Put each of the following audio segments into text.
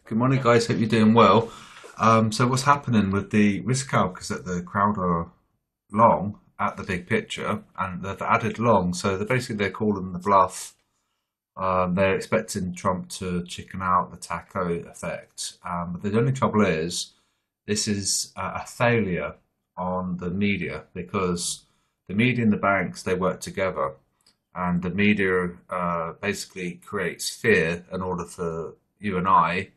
Good morning, guys. Hope you're doing well. So what's happening with the risk calc is that the crowd are long at the big picture, and they've added long. So they're calling the bluff. They're expecting Trump to chicken out the taco effect. But the only trouble is, this is a failure on the media because the media and the banks they work together, and the media basically creates fear in order for you and I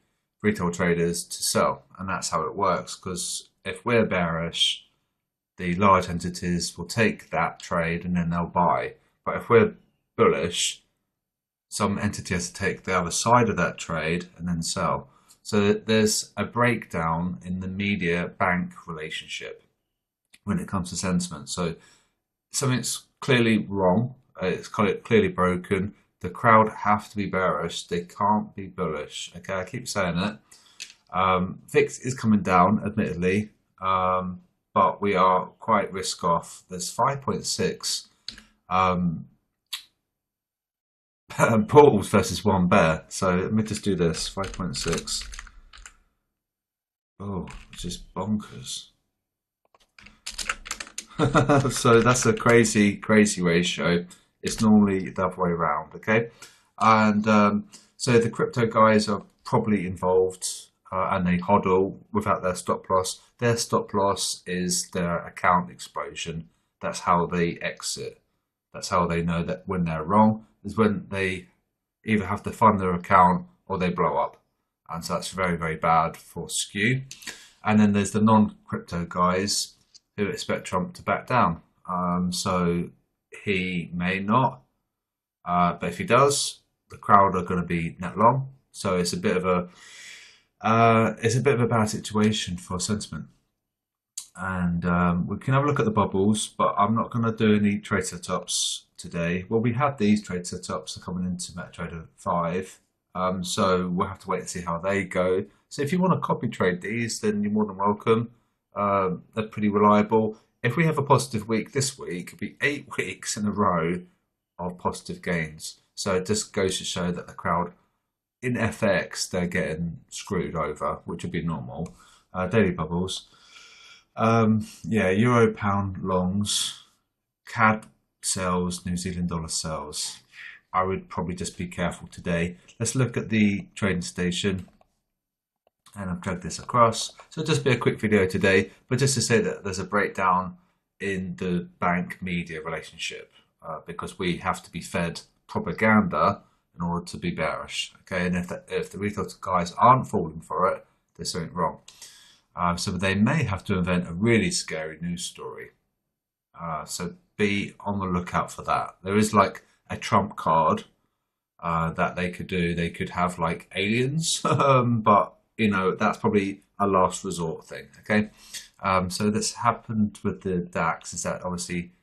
retail traders to sell, and that's how it works. Because if we're bearish, the large entities will take that trade and then they'll buy. But if we're bullish, some entity has to take the other side of that trade and then sell. So there's a breakdown in the media bank relationship when it comes to sentiment. So something's clearly wrong. It's clearly broken. The crowd have to be bearish. They can't be bullish. Okay, I keep saying it. VIX is coming down, admittedly, but we are quite risk off. There's 5.6 bulls versus one bear. So let me just do this. 5.6. Oh, it's just bonkers. So that's a crazy ratio. It's normally the other way around, okay? And so the crypto guys are probably involved and they hodl without their stop loss. Their stop loss is their account explosion. That's how they exit. That's how they know that when they're wrong is when they either have to fund their account or they blow up. And so that's very bad for skew. And then there's the non-crypto guys who expect Trump to back down. So he may not, but if he does, the crowd are going to be net long. So it's a bit of a bad situation for sentiment. And we can have a look at the bubbles, but I'm not going to do any trade setups today. Well, we had these trade setups coming into MetaTrader 5, so we'll have to wait and see how they go. So if you want to copy trade these, then you're more than welcome. They're pretty reliable. If we have a positive week this week, it'll be 8 weeks in a row of positive gains. So it just goes to show that the crowd in FX, they're getting screwed over, which would be normal. Daily bubbles. Yeah, Euro pound longs, CAD sells, New Zealand dollar sells. I would probably just be careful today. Let's look at the trading station. And I've dragged this across. So it'll just be a quick video today, but just to say that there's a breakdown in the bank media relationship because we have to be fed propaganda in order to be bearish. Okay, and if the retail guys aren't falling for it, there's something wrong. So they may have to invent a really scary news story. So be on the lookout for that. There is like a trump card that they could do. They could have like aliens, but you know, that's probably a last resort thing, okay? So that's happened with the DAX is that obviously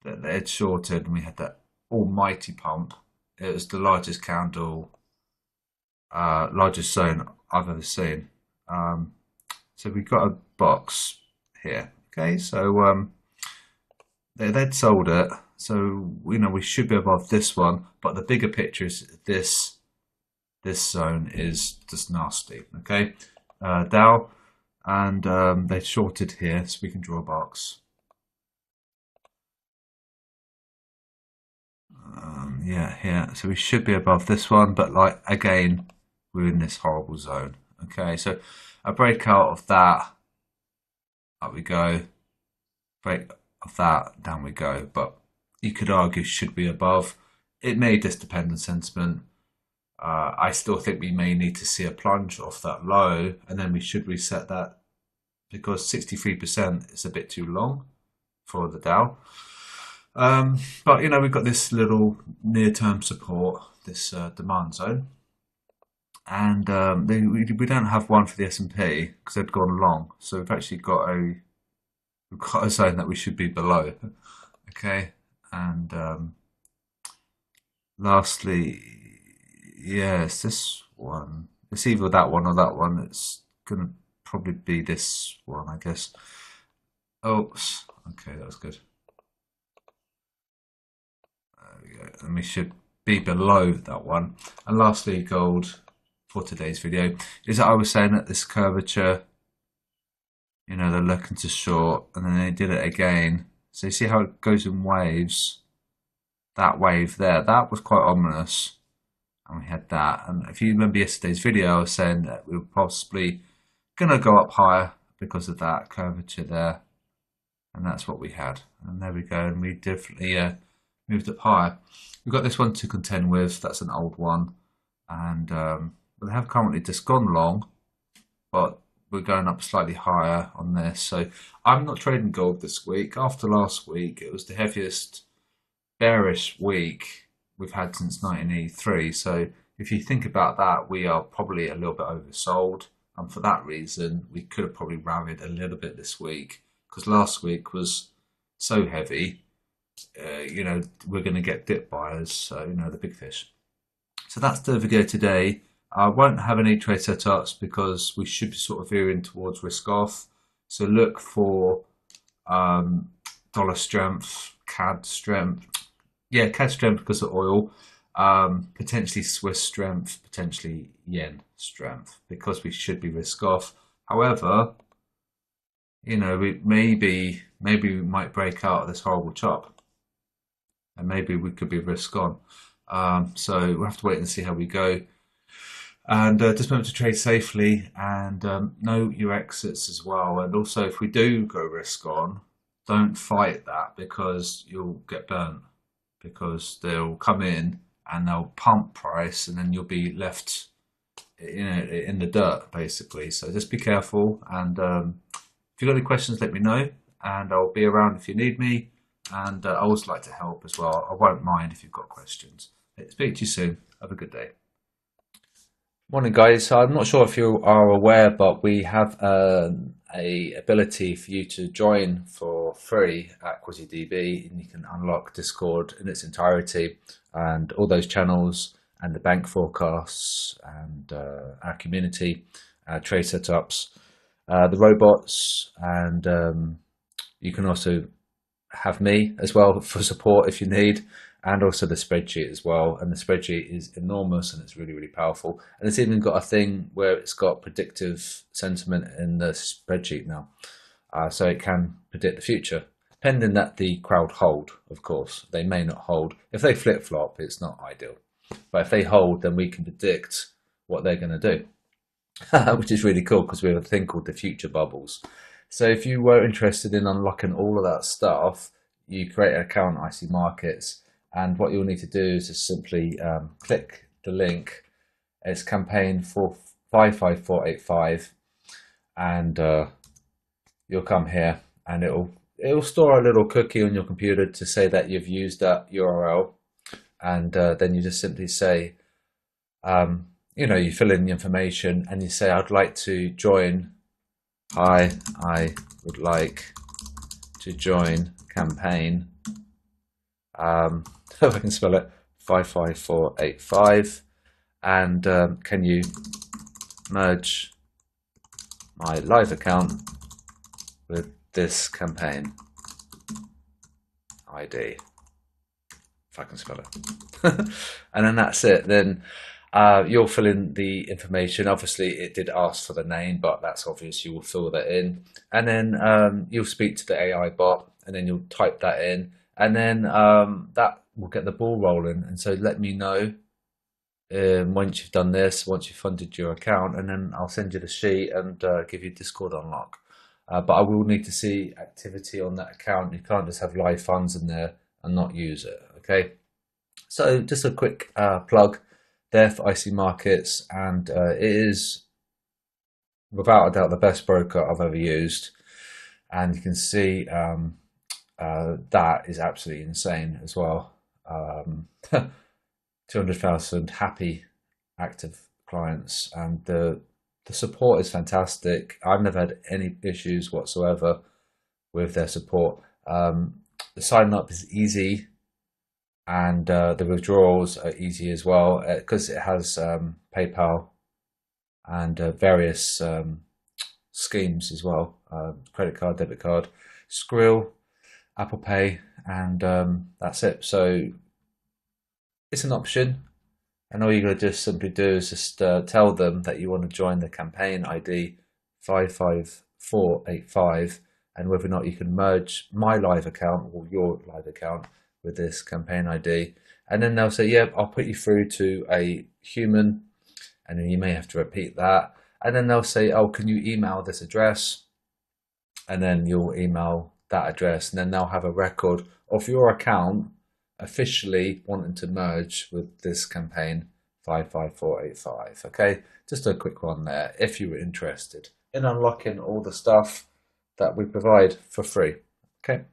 they had shorted and we had that almighty pump. It was the largest candle, largest zone I've ever seen. So we've got a box here, okay? So they'd sold it. So, you know, we should be above this one, but the bigger picture is this zone is just nasty, okay? Dow, and they shorted here, so we can draw a box. Yeah, here. So we should be above this one, but like again, we're in this horrible zone. Okay, so a breakout of that, up we go. Break of that, down we go. But you could argue should be above. It may just depend on sentiment. I still think we may need to see a plunge off that low, and then we should reset that because 63% is a bit too long for the Dow. But you know, we've got this little near-term support, this demand zone, and we don't have one for the S&P because they've gone long. So we've actually got a zone that we should be below. Okay, and lastly, yes, this one. It's either that one or that one. It's gonna probably be this one, I guess. Oops. Okay, that was good. There we go. And we should be below that one. And lastly, gold. for today's video is that I was saying that this curvature, you know, they're looking to short, and then they did it again. So you see how it goes in waves. That wave there, that was quite ominous, and we had that. And if you remember yesterday's video, I was saying that we were possibly going to go up higher because of that curvature there, and that's what we had. And there we go, and we definitely moved up higher. We've got this one to contend with. That's an old one, and we have currently just gone long, but we're going up slightly higher on this. So I'm not trading gold this week. After last week, it was the heaviest bearish week we've had since 1983. So if you think about that, we are probably a little bit oversold, and for that reason we could have probably rallied a little bit this week, because last week was so heavy. You know, we're going to get dip buyers, so you know, the big fish. So that's the video today. I won't have any trade setups because we should be sort of veering towards risk off. So look for dollar strength, CAD strength. Yeah, CAD strength because of oil. Potentially Swiss strength, potentially yen strength, because we should be risk off. However, you know, maybe we might break out of this horrible chop, and maybe we could be risk on. So we'll have to wait and see how we go. And just remember to trade safely, and know your exits as well. And also, if we do go risk on, don't fight that, because you'll get burnt, because they'll come in and they'll pump price, and then you'll be left, you know, in the dirt basically. So just be careful, and if you've got any questions, let me know, and I'll be around if you need me. And I always like to help as well. I won't mind if you've got questions. Speak to you soon. Have a good day. Morning, guys. So I'm not sure if you are aware, but we have a ability for you to join for free at QuasiDB, and you can unlock Discord in its entirety, and all those channels, and the bank forecasts, and our community, trade setups, the robots, and you can also have me as well for support if you need, and also the spreadsheet as well. And the spreadsheet is enormous, and it's really, really powerful. And it's even got a thing where it's got predictive sentiment in the spreadsheet now. So it can predict the future, pending that the crowd hold, of course. They may not hold. If they flip-flop, it's not ideal. But if they hold, then we can predict what they're going to do, which is really cool, because we have a thing called the future bubbles. So if you were interested in unlocking all of that stuff, you create an account on IC Markets, and what you'll need to do is just simply click the link. It's campaign for 55485, and you'll come here, and it'll store a little cookie on your computer to say that you've used that URL, and then you just simply say, you know, you fill in the information, and you say, I'd like to join. Hi, I would like to join campaign. If I can spell it, 55485, and can you merge my live account with this campaign ID, if I can spell it. And then that's it. Then you'll fill in the information. Obviously it did ask for the name, but that's obvious, you will fill that in, and then you'll speak to the AI bot, and then you'll type that in, and then that will get the ball rolling. And so let me know once you've done this, once you've funded your account, and then I'll send you the sheet and give you Discord unlock. But I will need to see activity on that account. You can't just have live funds in there and not use it. Okay, so just a quick plug there for IC Markets, and it is without a doubt the best broker I've ever used, and you can see that is absolutely insane as well. 200,000 happy active clients, and the support is fantastic. I've never had any issues whatsoever with their support. The sign up is easy, and the withdrawals are easy as well, because it has PayPal and various schemes as well, credit card, debit card, Skrill, Apple Pay, and that's it. So it's an option. And all you're going to just simply do is just tell them that you want to join the campaign ID 55485, and whether or not you can merge my live account or your live account with this campaign ID. And then they'll say, yep, I'll put you through to a human, and then you may have to repeat that. And then they'll say, oh, can you email this address? And then you'll email that address, and then they'll have a record of your account officially wanting to merge with this campaign 55485. Okay, just a quick one there if you were interested in unlocking all the stuff that we provide for free. Okay.